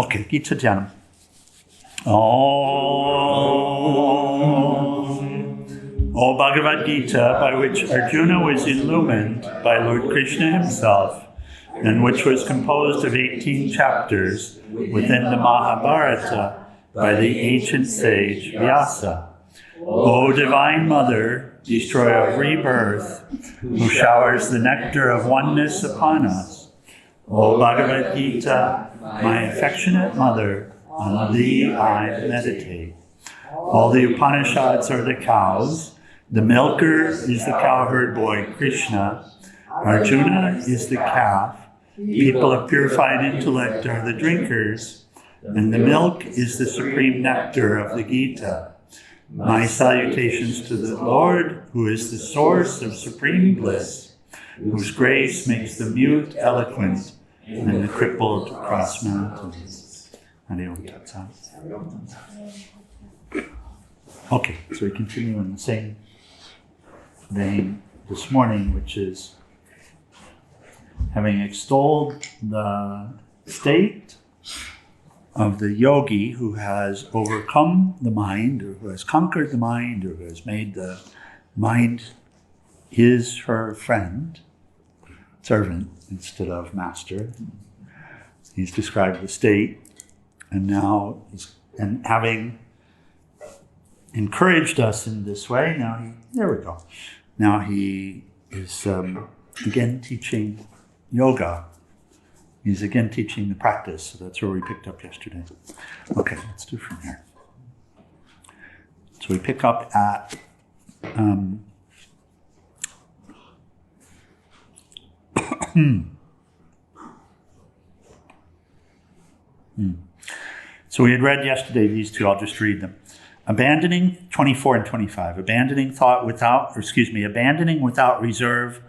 Okay, Geeta Dhyanam. O Bhagavad Gita, by which Arjuna was illumined by Lord Krishna himself, and which was composed of 18 chapters within the Mahabharata by the ancient sage Vyasa. O Divine Mother, destroyer of rebirth, who showers the nectar of oneness upon us. O Bhagavad Gita, my affectionate mother, on thee I meditate. All the Upanishads are the cows. The milker is the cowherd boy, Krishna. Arjuna is the calf. People of purified intellect are the drinkers. And the milk is the supreme nectar of the Gita. My salutations to the Lord, who is the source of supreme bliss, whose grace makes the mute eloquent and the crippled cross mountains. Okay, so we continue in the same vein this morning, which is having extolled the state of the yogi who has overcome the mind, or who has conquered the mind, or who has made the mind his, her friend, servant instead of master. He's described the state, and now and having encouraged us in this way, now he is again teaching yoga. He's again teaching the practice, so that's where we picked up yesterday. Okay, let's do from here. So we pick up at So we had read yesterday these two, I'll just read them. Abandoning 24 and 25, abandoning without reserve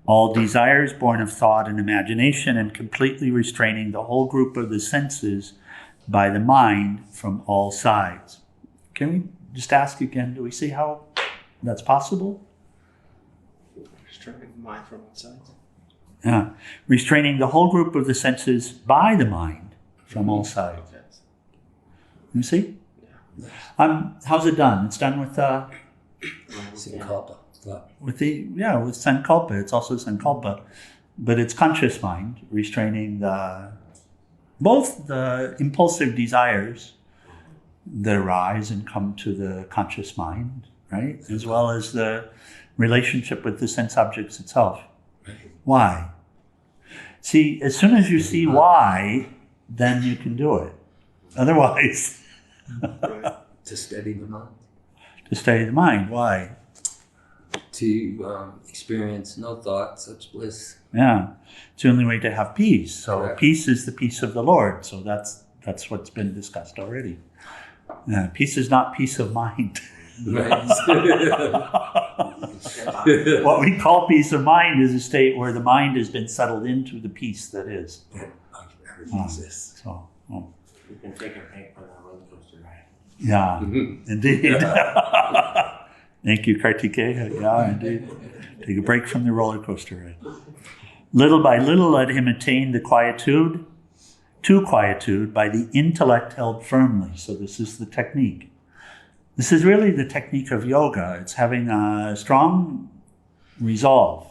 all desires born of thought and imagination, and completely restraining the whole group of the senses by the mind from all sides. Can we just ask again, do we see how that's possible? Restraining the mind from all sides? Yeah, restraining the whole group of the senses by the mind from all sides. You see? Yeah. How's it done? It's done with Sankalpa. with sankalpa. It's also sankalpa, but it's conscious mind restraining both the impulsive desires that arise and come to the conscious mind, right, as well as the relationship with the sense objects itself. Right. Why? See, as soon as you see why, then you can do it. Otherwise, To steady the mind. To steady the mind. Why? To experience no thought, such bliss. Yeah, it's the only way to have peace. So Correct. Peace is the peace of the Lord. So that's what's been discussed already. Peace is not peace of mind. Right. What we call peace of mind is a state where the mind has been settled into the peace that is. Everything exists. So, You can take a break from that roller coaster ride. yeah, indeed. Thank you, Kartikeya. Yeah, indeed. Take a break from the roller coaster ride. Little by little, let him attain the quietude by the intellect held firmly. So this is the technique. This is really the technique of yoga. It's having a strong resolve.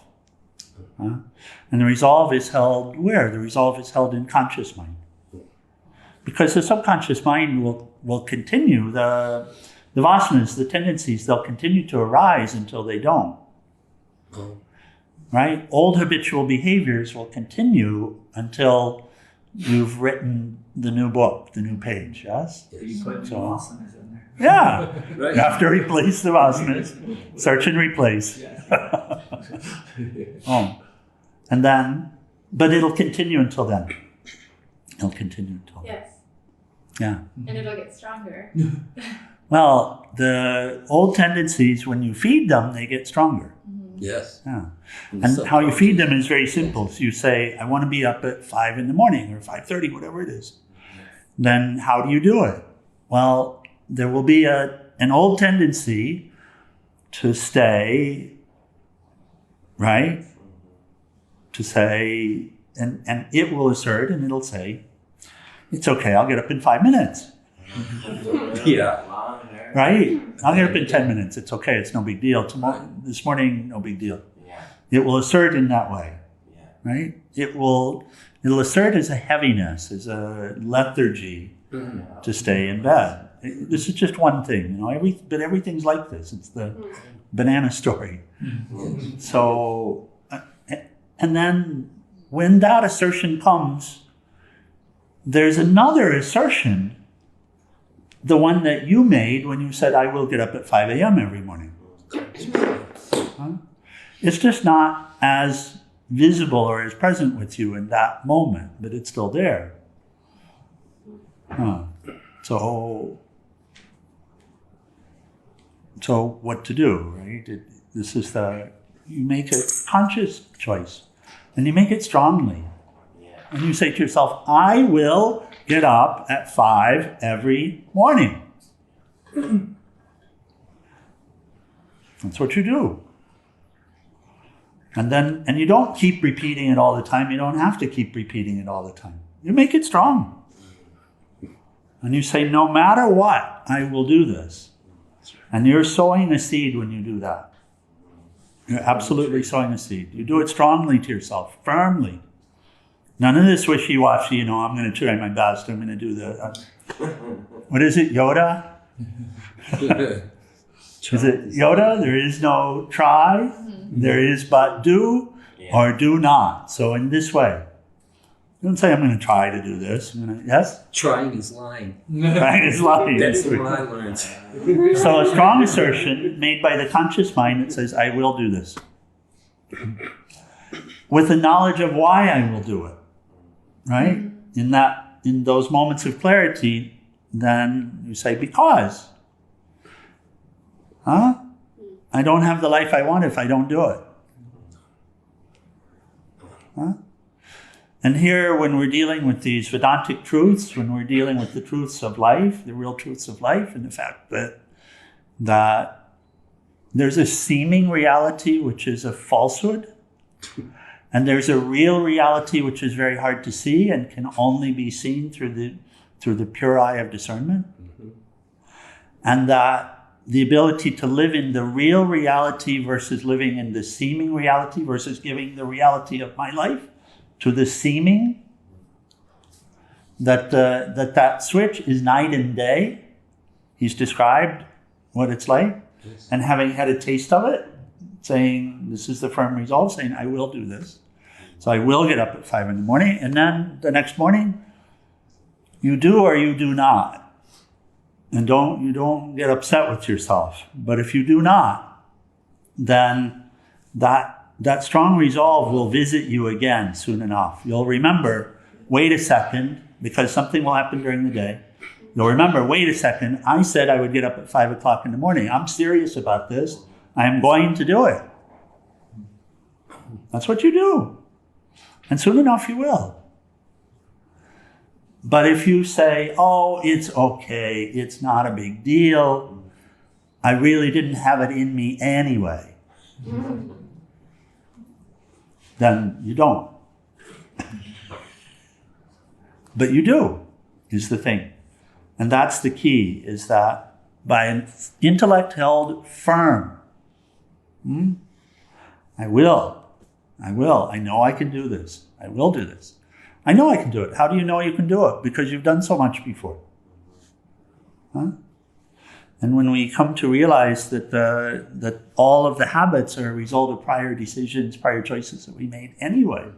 And the resolve is held where? The resolve is held in conscious mind. Because the subconscious mind will continue, the vasanas, the tendencies, they'll continue to arise until they don't. Right? Old habitual behaviors will continue until you've written the new book, the new page, yes? You put new asanas in there. Yeah. Right. You have to replace the vasanas. Search and replace. And then, but it'll continue until then. It'll continue until then. Yes. Yeah. And it'll get stronger. Well, the old tendencies, when you feed them, they get stronger. Yes. Yeah. And how you feed them is very simple. So you say, I want to be up at 5 in the morning or 5:30, whatever it is. Then how do you do it? Well, there will be an old tendency to stay, right? To say, and it will assert and it'll say, It's okay, I'll get up in 5 minutes. Yeah. Right? I'll get up in 10 minutes. It's okay, it's no big deal. This morning, no big deal. Yeah. It will assert in that way. Yeah. Right? It'll assert as a heaviness, as a lethargy to stay in bed. This is just one thing, but everything's like this. It's the banana story. So, and then when that assertion comes, there's another assertion, the one that you made when you said, I will get up at 5 a.m. every morning. It's just not as visible or as present with you in that moment, but it's still there. So what to do, right? You make a conscious choice, and you make it strongly. And you say to yourself, I will get up at 5 every morning. That's what you do. And you don't keep repeating it all the time. You don't have to keep repeating it all the time. You make it strong. And you say, no matter what, I will do this. And you're sowing a seed when you do that. You're absolutely sowing a seed. You do it strongly to yourself, firmly. None of this wishy-washy, I'm going to try my best, I'm going to do the... what is it, Yoda? Is it Yoda? There is no try, there is but do or do not. So in this way, don't say, I'm going to try to do this. Yes? Trying is lying. Trying is lying. That's what I learned. So a strong assertion made by the conscious mind that says, I will do this. With the knowledge of why I will do it. Right? In those moments of clarity, then you say, because. I don't have the life I want if I don't do it. And here, when we're dealing with these Vedantic truths, when we're dealing with the truths of life, the real truths of life, and the fact that there's a seeming reality which is a falsehood, and there's a real reality which is very hard to see and can only be seen through the pure eye of discernment, and that the ability to live in the real reality versus living in the seeming reality versus giving the reality of my life to the seeming, that switch is night and day. He's described what it's like, and having had a taste of it, saying, this is the firm resolve, saying, I will do this. So I will get up at 5 in the morning, and then the next morning, you do or you do not. And you don't get upset with yourself. But if you do not, then that strong resolve will visit you again soon enough. You'll remember, wait a second, because something will happen during the day. You'll remember, wait a second, I said I would get up at 5 o'clock in the morning. I'm serious about this. I am going to do it. That's what you do. And soon enough you will. But if you say, oh, it's okay, it's not a big deal, I really didn't have it in me anyway, then you don't. But you do, is the thing. And that's the key, is that by an intellect held firm, I will, I know I can do this, I will do this. I know I can do it. How do you know you can do it? Because you've done so much before. And when we come to realize that all of the habits are a result of prior decisions, prior choices that we made anyway,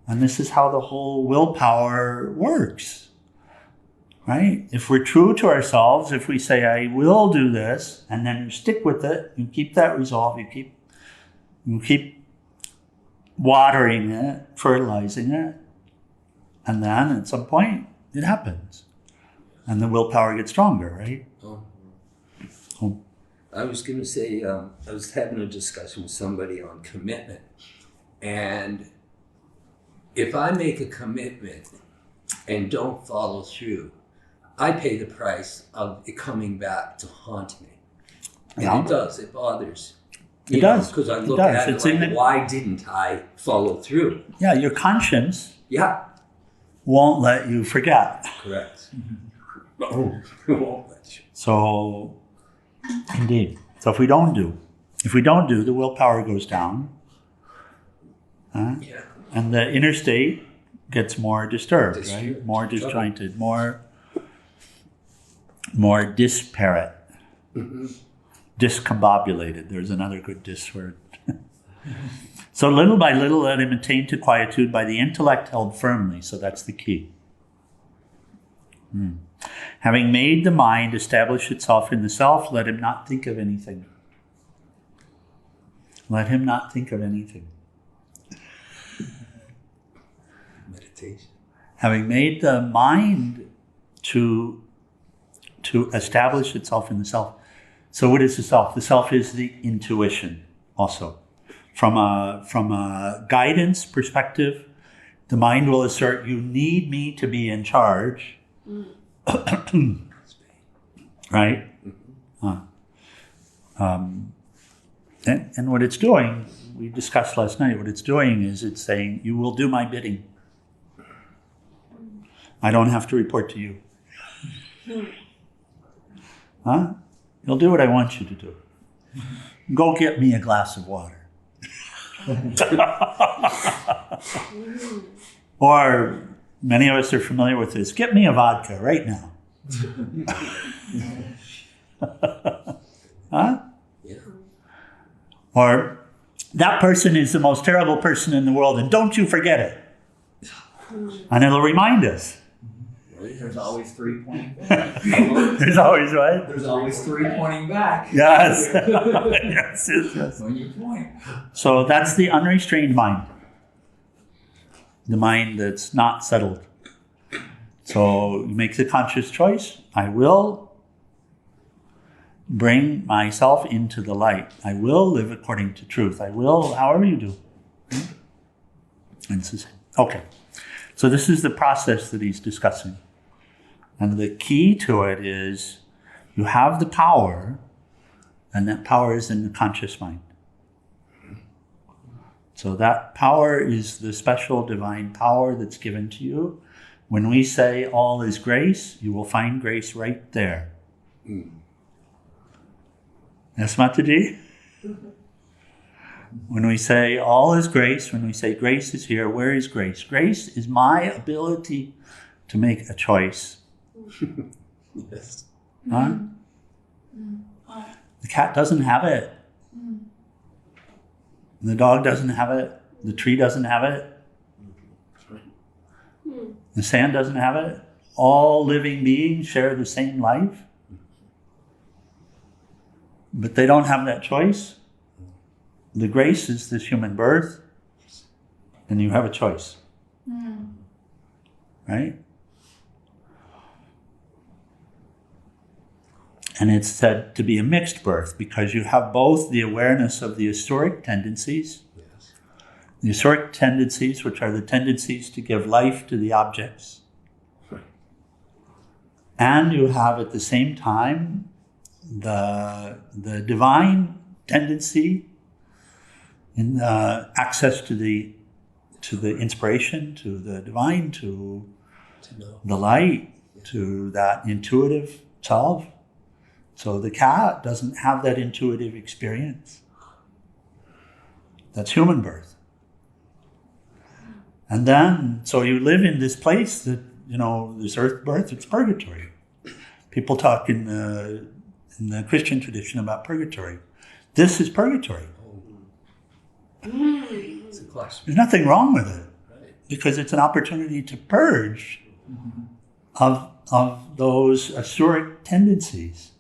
and this is how the whole willpower works, right? If we're true to ourselves, if we say, I will do this, and then you stick with it, you keep that resolve, you keep watering it, fertilizing it, and then at some point it happens. And the willpower gets stronger, right? I was going to say, I was having a discussion with somebody on commitment. And if I make a commitment and don't follow through, I pay the price of it coming back to haunt me. And it does, it bothers. It does. Because I look at it like, why didn't I follow through? Yeah, your conscience. Yeah. won't let you forget. Correct. Oh, won't let you. So, indeed. So if we don't do, the willpower goes down. Yeah. And the inner state gets more disturbed, right? Disturbed. More disjointed, more disparate, discombobulated. There's another good dis word. So little by little, let him attain to quietude by the intellect held firmly. So that's the key. Having made the mind establish itself in the self, let him not think of anything. Let him not think of anything. Meditation. Having made the mind to establish itself in the self. So what is the self? The self is the intuition also. From a guidance perspective, the mind will assert, you need me to be in charge. Right? And what it's doing, we discussed last night, what it's doing is it's saying, you will do my bidding. I don't have to report to you. Huh? You'll do what I want you to do. Go get me a glass of water. Or many of us are familiar with this. Get me a vodka right now. Huh? Yeah. Or that person is the most terrible person in the world, and don't you forget it. And it'll remind us. There's always three pointing back. There's always, right? There's always three pointing back. Yes. Yes. When you point. So that's the unrestrained mind. The mind that's not settled. So you make the conscious choice. I will bring myself into the light. I will live according to truth. I will, however you do. And it's the same. Okay. So this is the process that he's discussing. And the key to it is you have the power, and that power is in the conscious mind. So that power is the special divine power that's given to you. When we say all is grace, you will find grace right there. Yes, Mataji? When we say all is grace, when we say grace is here, where is grace? Grace is my ability to make a choice. Yes. Huh? The cat doesn't have it. The dog doesn't have it. The tree doesn't have it. The sand doesn't have it. All living beings share the same life. But they don't have that choice. The grace is this human birth. And you have a choice. Right? And it's said to be a mixed birth because you have both the awareness of the historic tendencies, Yes. the historic tendencies, which are the tendencies to give life to the objects. Right. And you have at the same time the divine tendency in the access to the inspiration, to the divine, to know. the light, to that intuitive self. So the cat doesn't have that intuitive experience. That's human birth. And then, so you live in this place that, this earth birth, it's purgatory. People talk in the Christian tradition about purgatory. This is purgatory. It's a question. There's nothing wrong with it Right. because it's an opportunity to purge of those asuric tendencies.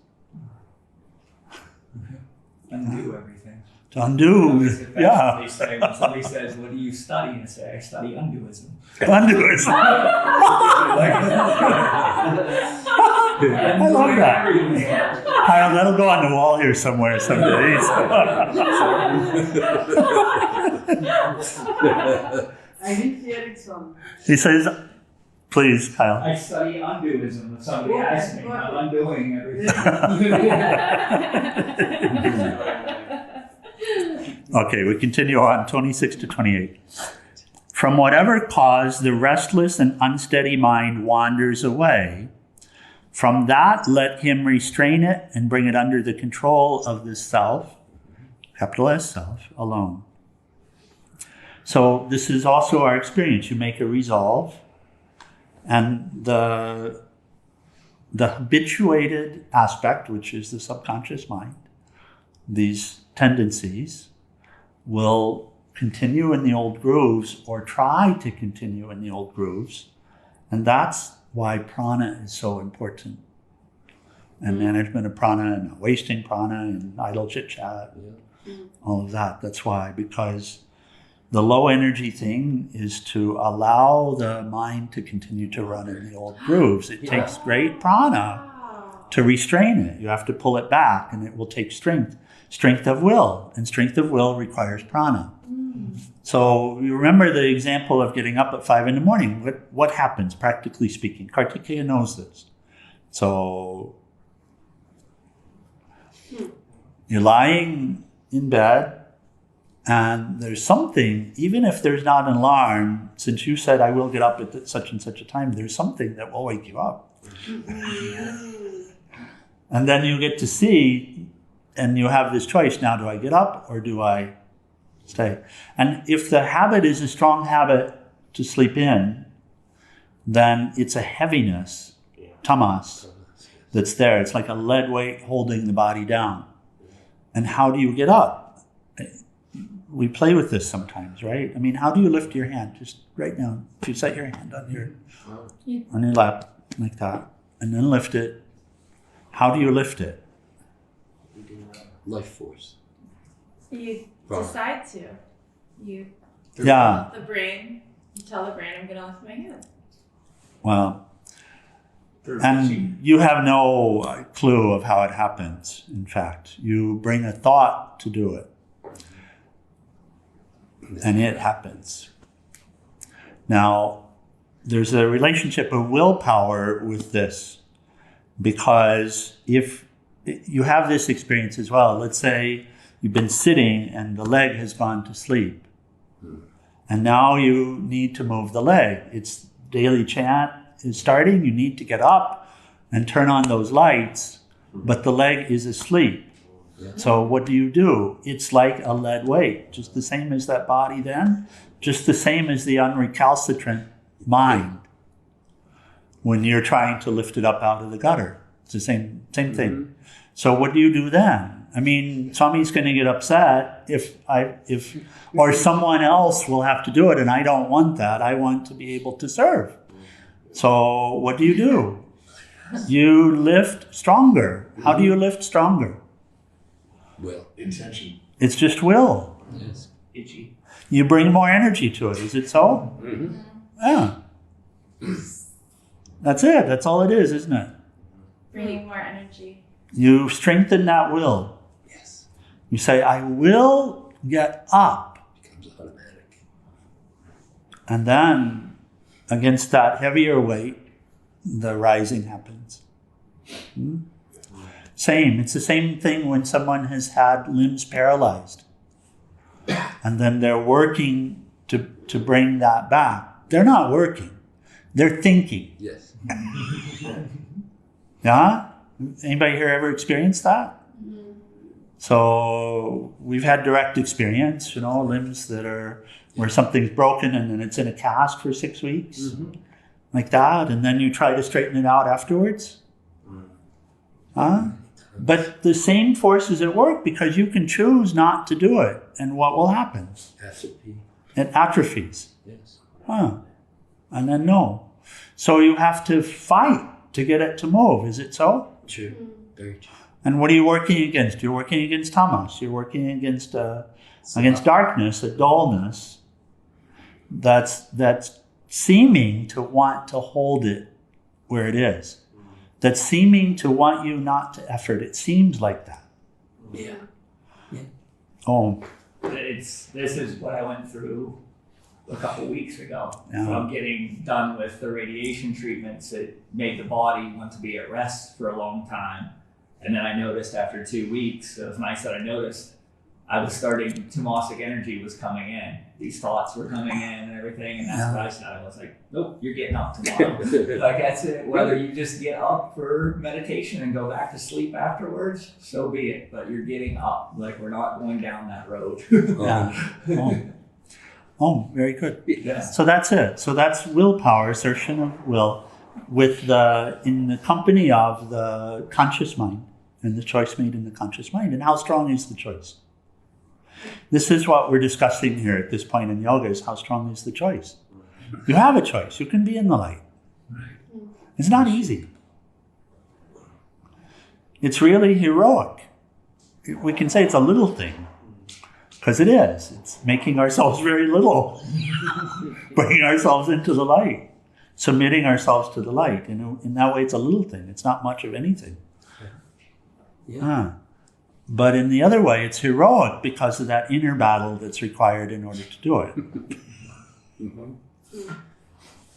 Undo everything. To undo, yeah. They say, when somebody says, what do you study? I say, I study undoism. Undo it. I love that. Kyle, that'll go on the wall here somewhere some days. I didn't hear it from. He says, please, Kyle. I study undoism. If somebody asks me, I'm undoing everything. Okay, we continue on 26 to 28. From whatever cause the restless and unsteady mind wanders away, from that let him restrain it and bring it under the control of the self, capital S self, alone. So this is also our experience. You make a resolve, and the habituated aspect, which is the subconscious mind, these tendencies will continue in the old grooves or try to continue in the old grooves. And that's why prana is so important. And management of prana and not wasting prana and idle chit chat, all of that. That's why, because the low energy thing is to allow the mind to continue to run in the old grooves. It takes great prana to restrain it. You have to pull it back, and it will take strength. Strength of will, and strength of will requires prana. So you remember the example of getting up at 5 in the morning. What happens, practically speaking? Kartikeya knows this. So you're lying in bed, and there's something, even if there's not an alarm, since you said I will get up at such and such a time, there's something that will wake you up. And then you get to see, and you have this choice, now do I get up or do I stay? And if the habit is a strong habit to sleep in, then it's a heaviness, tamas, that's there. It's like a lead weight holding the body down. And how do you get up? We play with this sometimes, right? I mean, how do you lift your hand? Just right now, if you set your hand on your lap like that, and then lift it, how do you lift it? Life force. You decide to. You Yeah. the brain. You tell the brain, I'm going to lift my hand. Well, and you have no clue of how it happens, in fact. You bring a thought to do it. And it happens. Now, there's a relationship of willpower with this, because if you have this experience as well, let's say you've been sitting and the leg has gone to sleep, and now you need to move the leg. It's daily chant is starting, you need to get up and turn on those lights, but the leg is asleep. So what do? It's like a lead weight, just the same as that body then, just the same as the unrecalcitrant mind when you're trying to lift it up out of the gutter. It's the same thing. So what do you do then? I mean, Swami's going to get upset if or someone else will have to do it, and I don't want that. I want to be able to serve. So what do? You lift stronger. How do you lift stronger? Will. Intention. It's just will. Yes. Itchy. You bring more energy to it. Is it so? Mm-hmm. Yeah. That's it. That's all it is, isn't it? Bringing more energy. You strengthen that will. Yes. You say, I will get up. Becomes automatic. And then, against that heavier weight, the rising happens. Same. It's the same thing when someone has had limbs paralyzed. And then they're working to bring that back. They're not working. They're thinking. Yes. Yeah? Anybody here ever experienced that? So we've had direct experience, limbs that are where something's broken and then it's in a cast for 6 weeks. Like that, and then you try to straighten it out afterwards. But the same force is at work, because you can choose not to do it. And what will happen? Atrophy. It atrophies. Yes. And then no. So you have to fight to get it to move. Is it so? True. Very true. And what are you working against? You're working against tamas. You're working against darkness, a dullness that's seeming to want to hold it where it is. That's seeming to want you not to effort. It seems like that. Yeah. Oh, This is what I went through a couple weeks ago. Yeah. From getting done with the radiation treatments, it made the body want to be at rest for a long time. And then I noticed after 2 weeks, it was nice that I noticed, I was starting, Tamasic energy was coming in. These thoughts were coming in and everything, and that's what I said. I was like, nope, you're getting up tomorrow. Like that's it. Whether you just get up for meditation and go back to sleep afterwards, so be it. But you're getting up. Like we're not going down that road. Oh, very good. Yeah. So that's it. So that's willpower, assertion of will, in the company of the conscious mind and the choice made in the conscious mind. And how strong is the choice? This is what we're discussing here at this point in yoga, is how strong is the choice. You have a choice. You can be in the light. It's not easy. It's really heroic. We can say it's a little thing, because it is. It's making ourselves very little, bringing ourselves into the light, submitting ourselves to the light. In that way, it's a little thing. It's not much of anything. But in the other way, it's heroic because of that inner battle that's required in order to do it.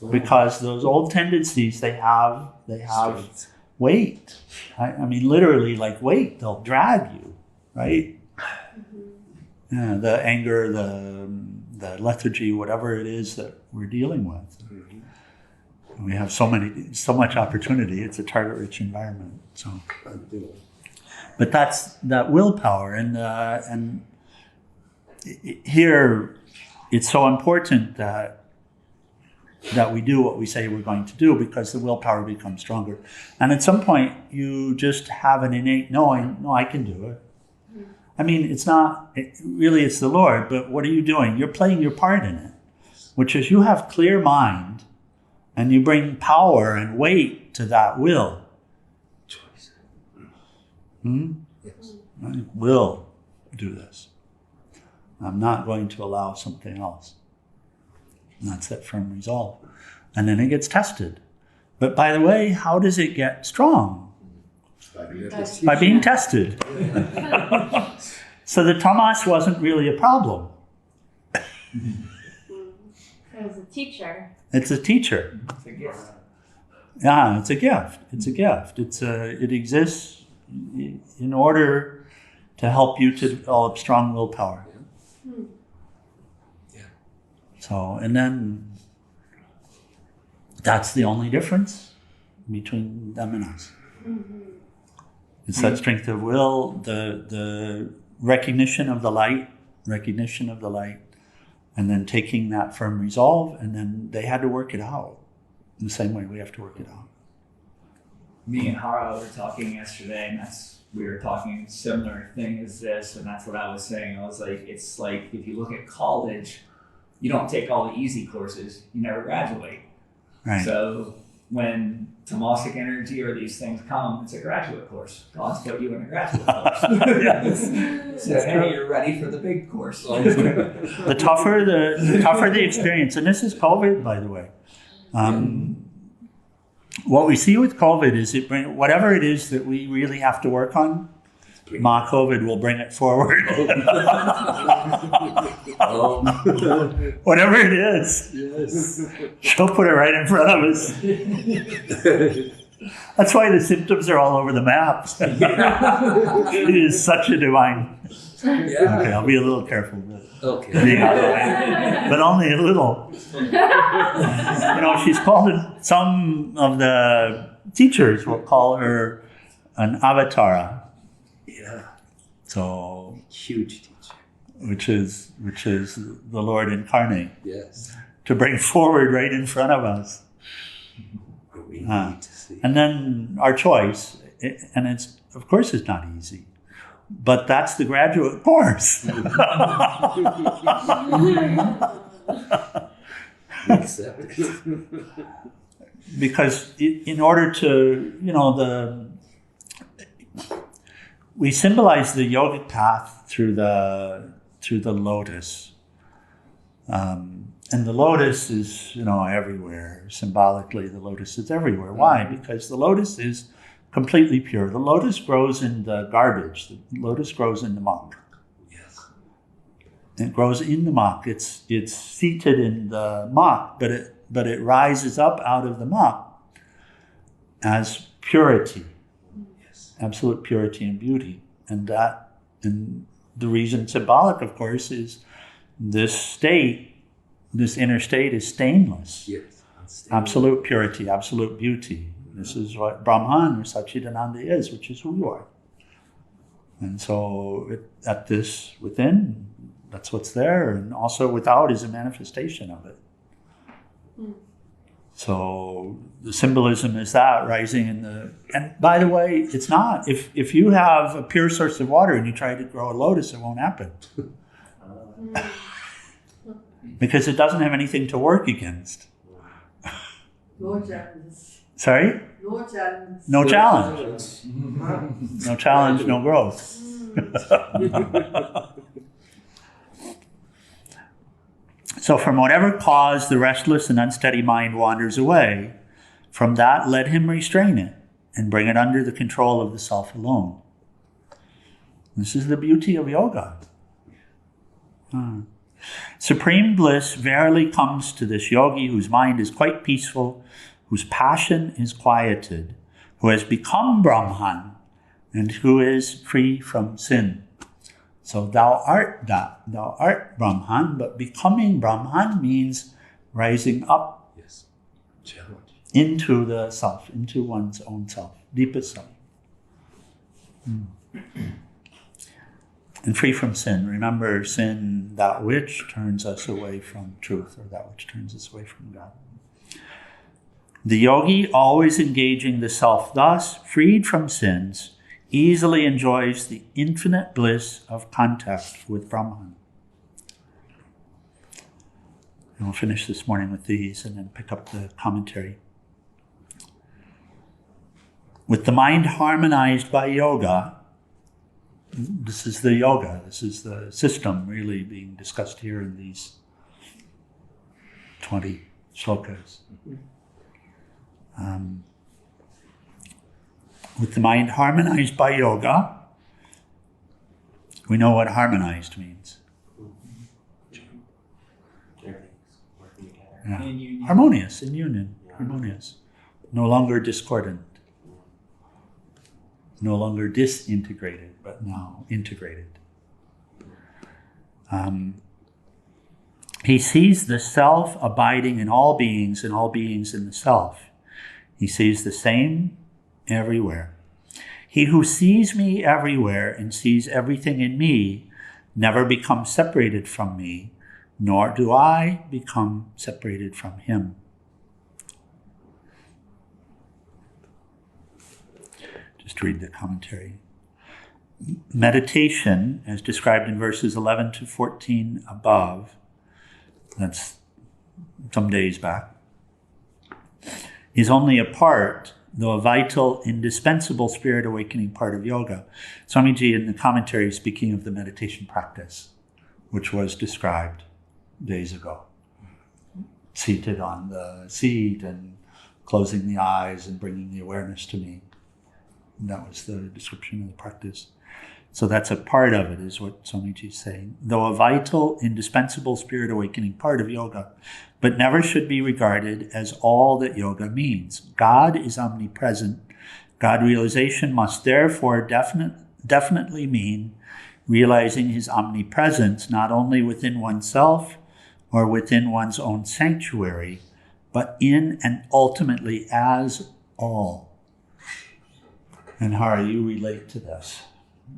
Because those old tendencies, they have weight. I mean, literally like weight. They'll drag you, right? Yeah, the anger, the lethargy, whatever it is that we're dealing with. We have so much opportunity. It's a target-rich environment. So. But that's that willpower, and here it's so important that we do what we say we're going to do, because the willpower becomes stronger. And at some point, you just have an innate knowing, no, I can do it. I mean, it's the Lord, but what are you doing? You're playing your part in it, which is you have clear mind, and you bring power and weight to that will. I will do this. I'm not going to allow something else. And that's that firm resolve. And then it gets tested. But by the way, how does it get strong? By being tested. So the tamas wasn't really a problem. It was a teacher. It's a teacher. It's a gift. Yeah, it's a gift. It's a gift. It exists in order to help you to develop strong willpower. So, and then that's the only difference between them and us. It's that strength of will, the recognition of the light, and then taking that firm resolve, and then they had to work it out in the same way we have to work it out. Me and Hara were talking yesterday, and we were talking similar thing as this, and that's what I was saying. I was like, it's like if you look at college, you don't take all the easy courses, you never graduate. Right. So when Tamasic energy or these things come, it's a graduate course. God's put you in a graduate course. So hey, you're ready for the big course. The tougher the experience, and this is COVID, by the way. What we see with COVID is whatever it is that we really have to work on, Ma COVID will bring it forward. Whatever it is, she'll put it right in front of us. That's why the symptoms are all over the maps. It is such a divine. Okay, I'll be a little careful. Being out of the way, but only a little. She's called some of the teachers will call her an avatara. Yeah. So Huge teacher. Which is the Lord incarnate. Yes. To bring forward right in front of us. We need to see. And then our choice, and it's of course it's not easy. But that's the graduate course. Because in order to, we symbolize the yogic path through the lotus. And the lotus is, everywhere. Symbolically, the lotus is everywhere. Why? Because the lotus is completely pure. The lotus grows in the garbage. The lotus grows in the muck. Yes. It grows in the muck. It's seated in the muck, but it rises up out of the muck as purity. Yes. Absolute purity and beauty. And the reason symbolic, of course, is this state, this inner state is stainless. Yes. Absolute purity, absolute beauty. This is what Brahman or Satchidananda is, which is who you are. And so at this within, that's what's there. And also without is a manifestation of it. So the symbolism is that rising in the... And by the way, it's not. If you have a pure source of water and you try to grow a lotus, it won't happen. Because it doesn't have anything to work against. No challenges. Sorry? No challenges. No challenge. No challenge, no growth. So from whatever cause the restless and unsteady mind wanders away, from that let him restrain it and bring it under the control of the self alone. This is the beauty of yoga. Supreme bliss verily comes to this yogi whose mind is quite peaceful, whose passion is quieted, who has become Brahman, and who is free from sin. So thou art that, thou art Brahman, but becoming Brahman means rising up into the self, into one's own self, deepest self. And free from sin. Remember, sin, that which turns us away from truth, or that which turns us away from God. The yogi, always engaging the self thus, freed from sins, easily enjoys the infinite bliss of contact with Brahman. And we'll finish this morning with these and then pick up the commentary. With the mind harmonized by yoga, this is the yoga, this is the system really being discussed here in these 20 shlokas. With the mind harmonized by yoga, we know what harmonized means. Yeah. In union. Harmonious, in union, harmonious. No longer discordant. No longer disintegrated, but now integrated. He sees the self abiding in all beings and all beings in the self. He sees the same everywhere. He who sees me everywhere and sees everything in me never becomes separated from me, nor do I become separated from him. Just read the commentary. Meditation, as described in verses 11 to 14 above, that's some days back, is only a part, though a vital, indispensable spirit awakening part of yoga. Swamiji in the commentary is speaking of the meditation practice, which was described days ago. Seated on the seat and closing the eyes and bringing the awareness to me. And that was the description of the practice. So that's a part of it, is what Swamiji is saying. Though a vital, indispensable spirit awakening part of yoga, but never should be regarded as all that yoga means. God is omnipresent. God realization must therefore definitely mean realizing his omnipresence not only within oneself or within one's own sanctuary, but in and ultimately as all. And Hari, you relate to this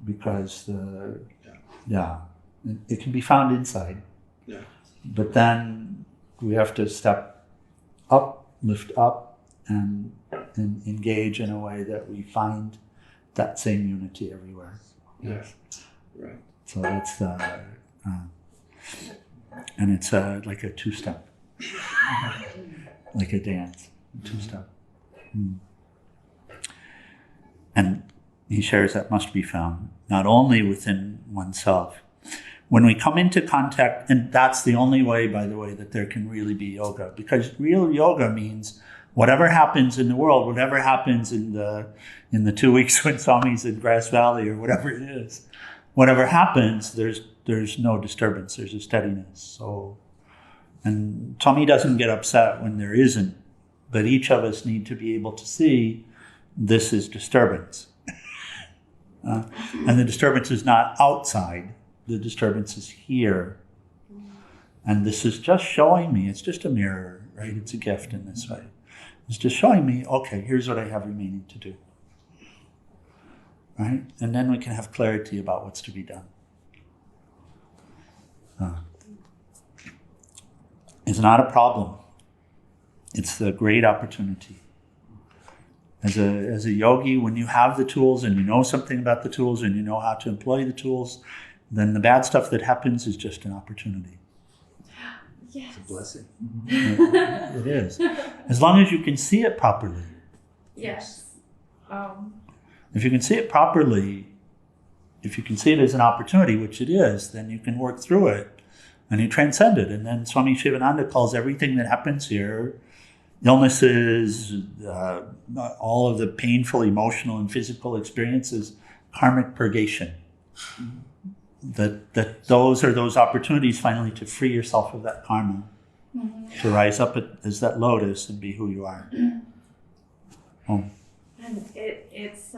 because it can be found inside. Yeah. But then we have to step up, lift up, and engage in a way that we find that same unity everywhere. Yes. Right. So that's the, and it's like a two-step, like a dance, two-step. And he shares that must be found not only within oneself. When we come into contact, and that's the only way, by the way, that there can really be yoga, because real yoga means whatever happens in the world, whatever happens in the 2 weeks when Swami's in Grass Valley or whatever it is, whatever happens, there's no disturbance, there's a steadiness. So, and Swami doesn't get upset when there isn't, but each of us need to be able to see this is disturbance. And the disturbance is not outside, the disturbance is here. And this is just showing me, it's just a mirror, right? It's a gift in this way. It's just showing me, okay, here's what I have remaining to do. Right? And then we can have clarity about what's to be done. It's not a problem. It's a great opportunity. As a yogi, when you have the tools and you know something about the tools and you know how to employ the tools, then the bad stuff that happens is just an opportunity. Yes. It's a blessing. It is. As long as you can see it properly. Yes. If you can see it properly, if you can see it as an opportunity, which it is, then you can work through it and you transcend it. And then Swami Shivananda calls everything that happens here, illnesses, all of the painful emotional and physical experiences, karmic purgation. That those are those opportunities finally to free yourself of that karma, to rise up as that lotus and be who you are. And it's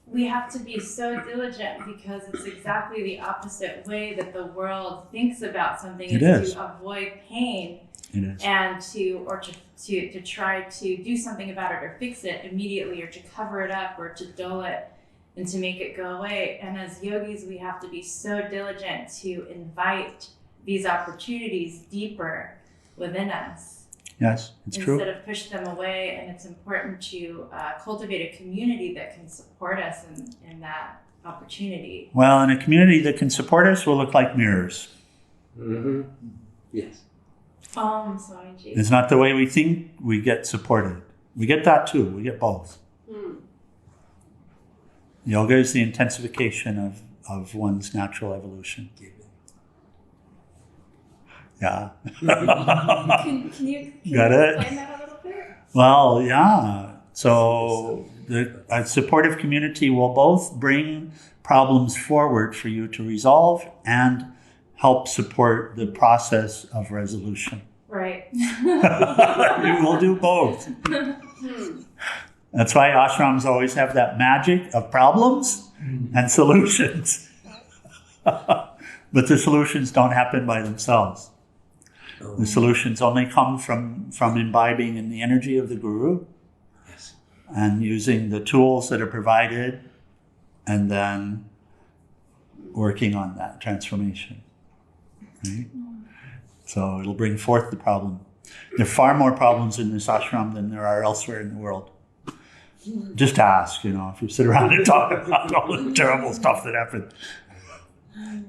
we have to be so diligent because it's exactly the opposite way that the world thinks about something. It is is. to avoid pain. It is. And to try to do something about it or fix it immediately or to cover it up or to dull it and to make it go away. And as yogis, we have to be so diligent to invite these opportunities deeper within us. Yes, it's true. Instead of push them away. And it's important to cultivate a community that can support us in that opportunity. Well, and a community that can support us will look like mirrors. Mm-hmm. Yes. Swamiji. It's not the way we think we get supported. We get that too. We get both. Yoga is the intensification of one's natural evolution. Yeah. Can you Got it? explain that a little bit? Well, yeah. So a supportive community will both bring problems forward for you to resolve and help support the process of resolution. Right. You will do both. That's why ashrams always have that magic of problems and solutions. But the solutions don't happen by themselves. The solutions only come from imbibing in the energy of the Guru, Yes. and using the tools that are provided, and then working on that transformation. Right? So it'll bring forth the problem. There are far more problems in this ashram than there are elsewhere in the world. Just ask, if you sit around and talk about all the terrible stuff that happened.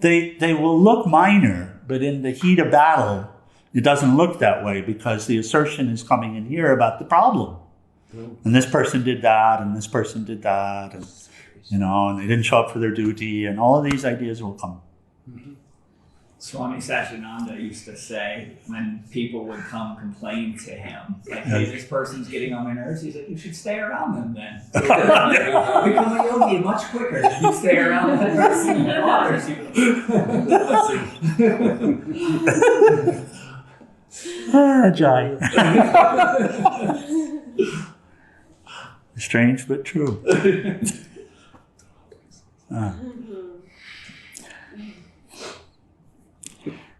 They will look minor, but in the heat of battle, it doesn't look that way because the assertion is coming in here about the problem. And this person did that, and this person did that, and and they didn't show up for their duty, and all of these ideas will come. Swami Satchidananda used to say when people would come complain to him, like, hey, this person's getting on my nerves, he's like, you should stay around them then. Become a yogi much quicker if you stay around that person that bothers you. Jai. Strange but true.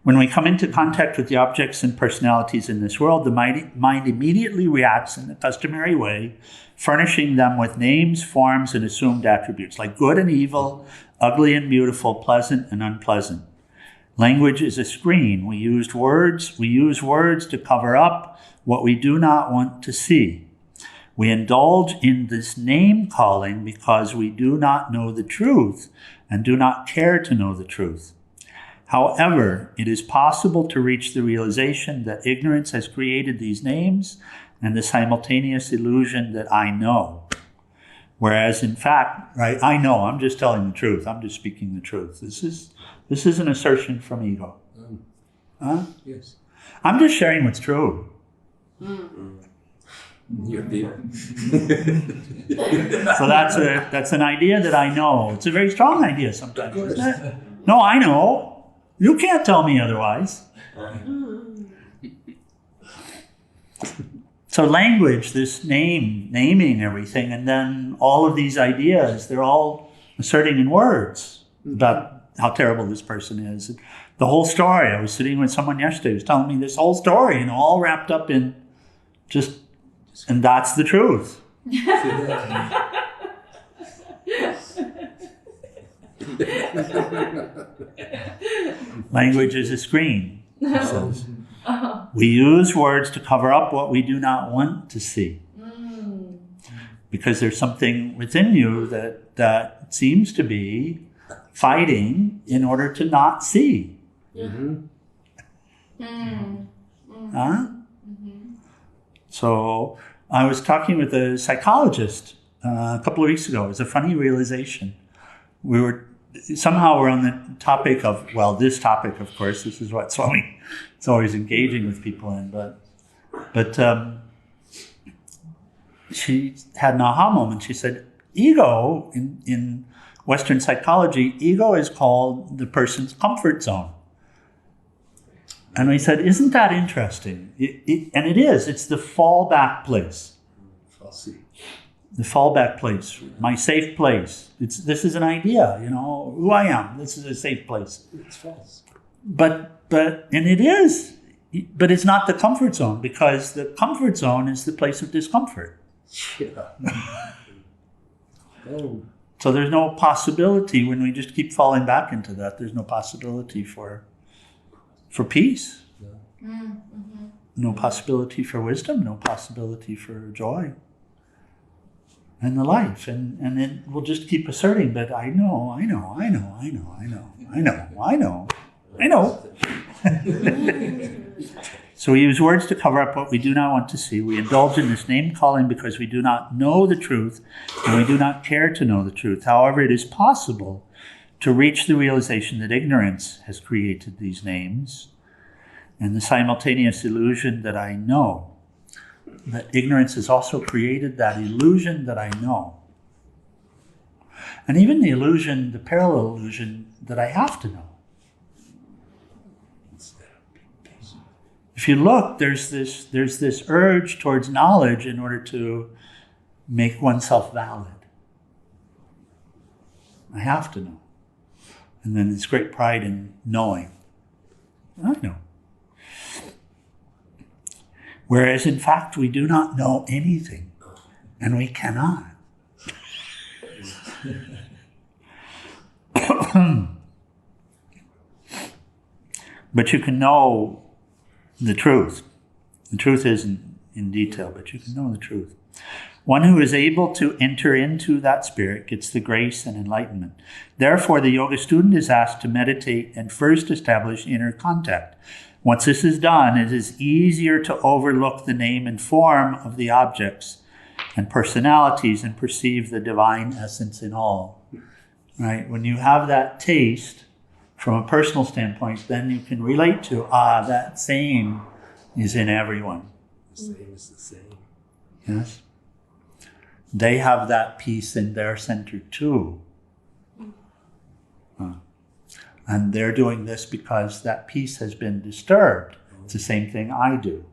When we come into contact with the objects and personalities in this world, the mind immediately reacts in the customary way, furnishing them with names, forms, and assumed attributes, like good and evil, ugly and beautiful, pleasant and unpleasant. Language is a screen. We use words to cover up what we do not want to see. We indulge in this name calling because we do not know the truth and do not care to know the truth. However, it is possible to reach the realization that ignorance has created these names and the simultaneous illusion that I know. Whereas in fact, right, I know, I'm just telling the truth. I'm just speaking the truth. This is an assertion from ego. Huh? Yes. I'm just sharing what's true. Your view. So that's an idea that I know. It's a very strong idea sometimes, isn't it? No, I know. You can't tell me otherwise. So language, this naming everything, and then all of these ideas, they're all asserting in words about how terrible this person is. The whole story. I was sitting with someone yesterday who was telling me this whole story, all wrapped up in just, and that's the truth. Language is a screen, he says. We use words to cover up what we do not want to see. Because there's something within you that seems to be fighting in order to not see. Huh? So I was talking with a psychologist a couple of weeks ago. It was a funny realization. We're on the topic of, this topic, of course, this is what Swami is always engaging with people in, but she had an aha moment. She said, ego, in Western psychology, ego is called the person's comfort zone. And we said, isn't that interesting? And it is. It's the fallback place. The fallback place, my safe place. This is an idea, who I am. This is a safe place. It's false. But it is. But it's not the comfort zone, because the comfort zone is the place of discomfort. Yeah. Oh. So there's no possibility when we just keep falling back into that. There's no possibility for peace. No possibility for wisdom. No possibility for joy. And the life. And it will just keep asserting, but I know. So we use words to cover up what we do not want to see. We indulge in this name-calling because we do not know the truth, and we do not care to know the truth. However, it is possible to reach the realization that ignorance has created these names, and the simultaneous illusion that I know. That ignorance has also created that illusion that I know. And even the illusion, the parallel illusion that I have to know. If you look, there's this urge towards knowledge in order to make oneself valid. I have to know. And then this great pride in knowing. I know. Whereas in fact, we do not know anything, and we cannot. But you can know the truth. The truth isn't in detail, but you can know the truth. One who is able to enter into that spirit gets the grace and enlightenment. Therefore, the yoga student is asked to meditate and first establish inner contact. Once this is done, it is easier to overlook the name and form of the objects and personalities and perceive the divine essence in all. Right? When you have that taste from a personal standpoint, then you can relate to, that same is in everyone. The same is the same. Yes? They have that peace in their center too. And they're doing this because that peace has been disturbed. It's the same thing I do.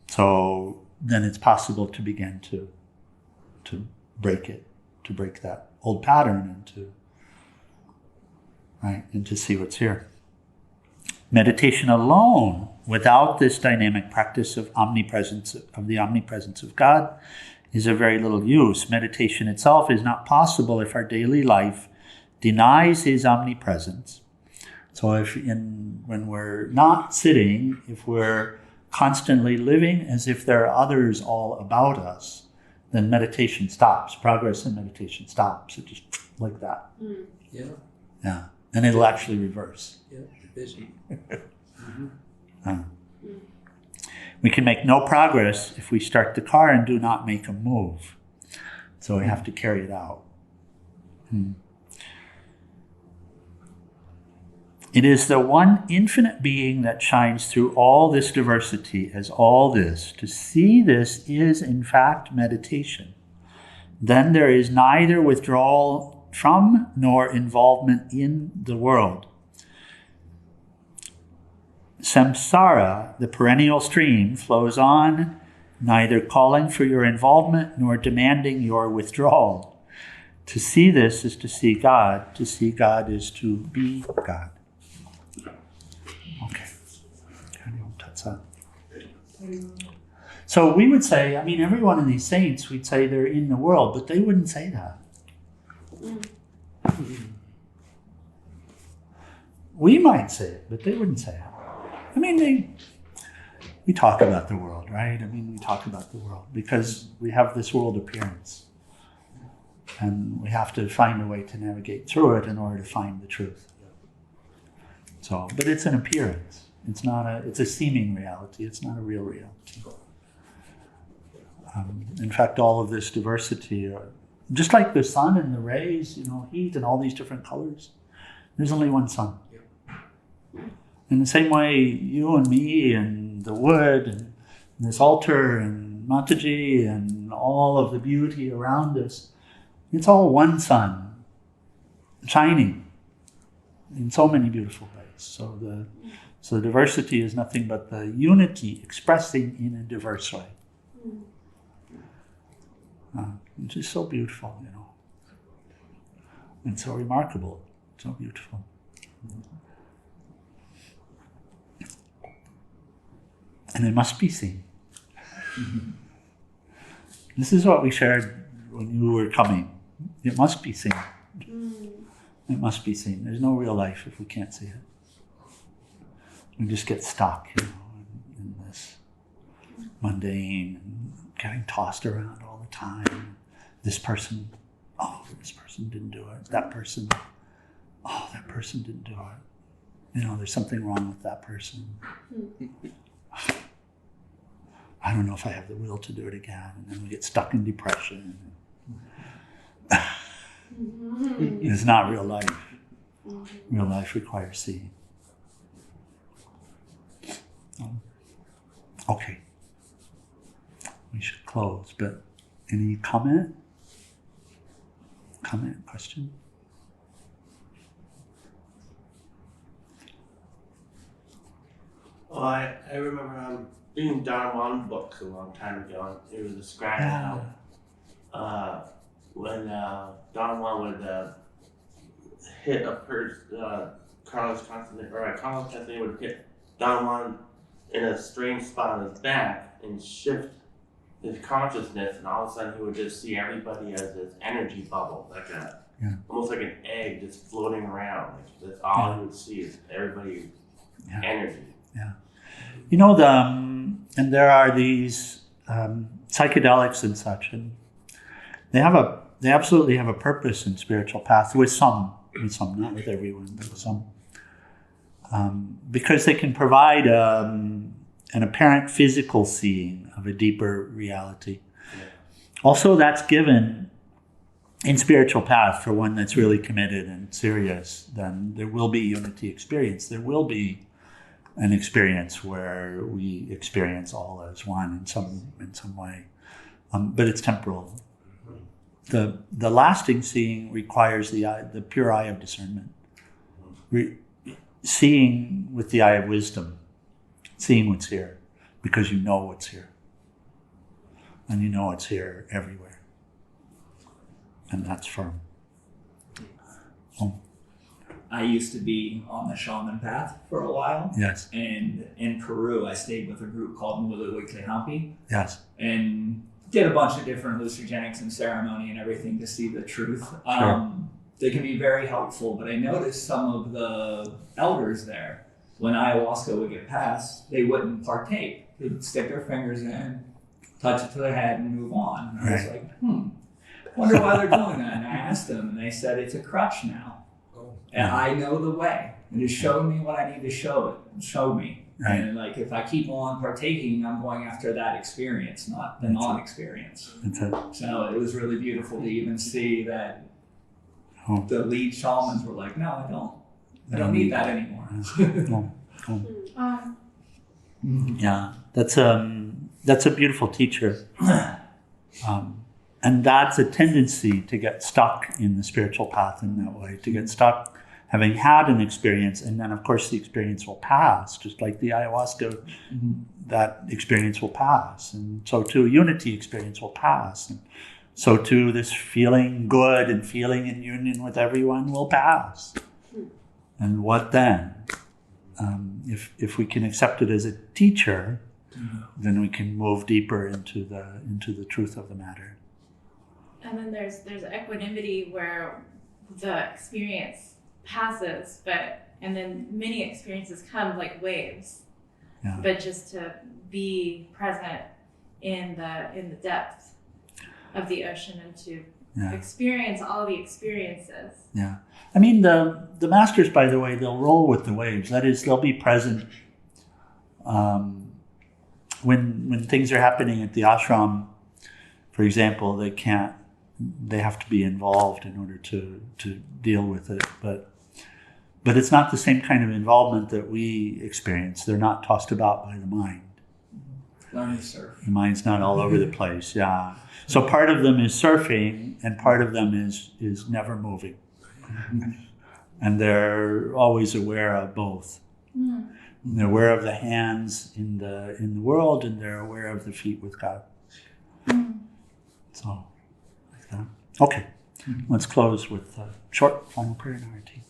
So then it's possible to begin to break it, to break that old pattern and to see what's here. Meditation alone, without this dynamic practice of the omnipresence of God, is of very little use. Meditation itself is not possible if our daily life denies his omnipresence. So when we're not sitting, if we're constantly living as if there are others all about us, then meditation stops. Progress in meditation stops. It just like that. Yeah. And it'll actually reverse. Yeah, division. We can make no progress if we start the car and do not make a move. So we have to carry it out. It is the one infinite being that shines through all this diversity as all this. To see this is, in fact, meditation. Then there is neither withdrawal from nor involvement in the world. Samsara, the perennial stream, flows on, neither calling for your involvement nor demanding your withdrawal. To see this is to see God. To see God is to be God. Okay. So we would say, I mean, every one of these saints, we'd say they're in the world, but they wouldn't say that. We might say it, but they wouldn't say it. I mean, we talk about the world, right? I mean, we talk about the world because we have this world appearance. And we have to find a way to navigate through it in order to find the truth. So, but it's an appearance. It's a seeming reality. It's not a real reality. In fact, all of this diversity, just like the sun and the rays, heat and all these different colors, there's only one sun. In the same way, you and me and the wood and this altar and Mataji and all of the beauty around us, it's all one sun, shining in so many beautiful ways. So the diversity is nothing but the unity expressing in a diverse way. Which is so beautiful, and so remarkable, so beautiful. And it must be seen. This is what we shared when you were coming. It must be seen. It must be seen. There's no real life if we can't see it. We just get stuck, in this mundane and getting tossed around all the time. This person didn't do it. That person didn't do it. There's something wrong with that person. I don't know if I have the will to do it again. And then we get stuck in depression. It's not real life. Real life requires seeing. Okay. We should close, but any comment? Question? Well, I remember reading Don Juan books a long time ago. It was describing how when Don Juan would hit a person, Carlos Castaneda would hit Don Juan in a strange spot on his back and shift his consciousness, and all of a sudden he would just see everybody as this energy bubble, almost like an egg just floating around. That's all he would see is everybody energy. Yeah. And there are these psychedelics and such, and they absolutely have a purpose in spiritual paths with some, not with everyone, but with some. Because they can provide an apparent physical seeing of a deeper reality. Yeah. Also, that's given in spiritual path for one that's really committed and serious. Then there will be unity experience. There will be an experience where we experience all as one in some way, but it's temporal. The lasting seeing requires the pure eye of discernment. Seeing with the eye of wisdom, seeing what's here, because you know what's here. And you know it's here everywhere. And that's firm. I used to be on the shaman path for a while. Yes. And in Peru, I stayed with a group called Hampi. Yes. And did a bunch of different hallucinogenics and ceremony and everything to see the truth. Sure. They can be very helpful, but I noticed some of the elders there, when ayahuasca would get passed, they wouldn't partake. They'd stick their fingers in, touch it to their head, and move on. And I was like, wonder why they're doing that. And I asked them, and they said it's a crutch now. And I know the way. And it showed me what I need to show me. Right. And if I keep on partaking, I'm going after that experience, not the non-experience. So it was really beautiful to even see that the lead shamans were like, no, I don't need that anymore. Yeah, that's a beautiful teacher. And that's a tendency to get stuck in the spiritual path in that way, to get stuck having had an experience, and then of course the experience will pass, just like the ayahuasca, that experience will pass. And so too, unity experience will pass. And so too this feeling good and feeling in union with everyone will pass. And what then? If we can accept it as a teacher, then we can move deeper into the truth of the matter. And then there's equanimity where the experience passes, and then many experiences come like waves. Yeah. But just to be present in the depth of the ocean and to experience all the experiences. Yeah. I mean, the masters, by the way, they'll roll with the waves. That is, they'll be present when things are happening at the ashram. For example, they have to be involved in order to deal with it. But it's not the same kind of involvement that we experience. They're not tossed about by the mind. Learn to surf. The mind's not all over the place, yeah. So part of them is surfing, and part of them is never moving. And they're always aware of both. And they're aware of the hands in the world, and they're aware of the feet with God. So, like that. Okay, let's close with a short final prayer in our tea.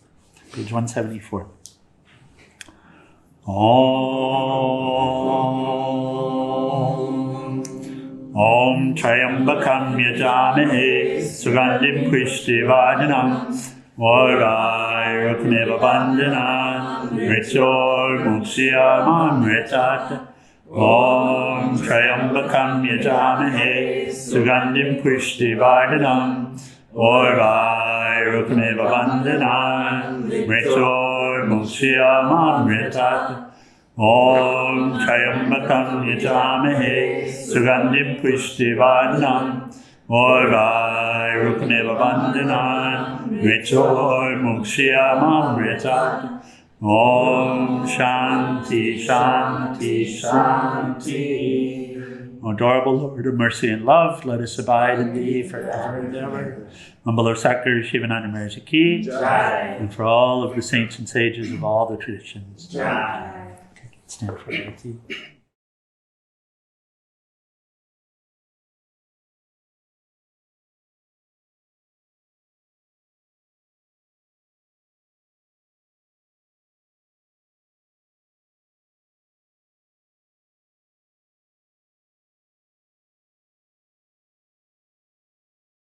Page 174. Om Trayambakam Yajamahe Sugandhim Pushtivardanam Varayurukmeva Bandhanam Mrityur Mukshiyamamritat. Om Trayambakam Yajamahe Sugandhim Pushtivardanam Varayurukmeva Bandhanam Mrityur Mukshiyamamritat. Om Trayambakam Yajamahe Sugandhim Pushtivardanam Varayurukmeva Bandhanam Mrityur Mukshiyamamritat. Om Shanti Shanti Shanti. O adorable Lord of mercy and love, let us abide in thee forever and ever. Humble Lord Sakar Shivananda Maharaji Ki, Jai. and for all of the saints and sages of all the traditions. Jai. Stand for our tea.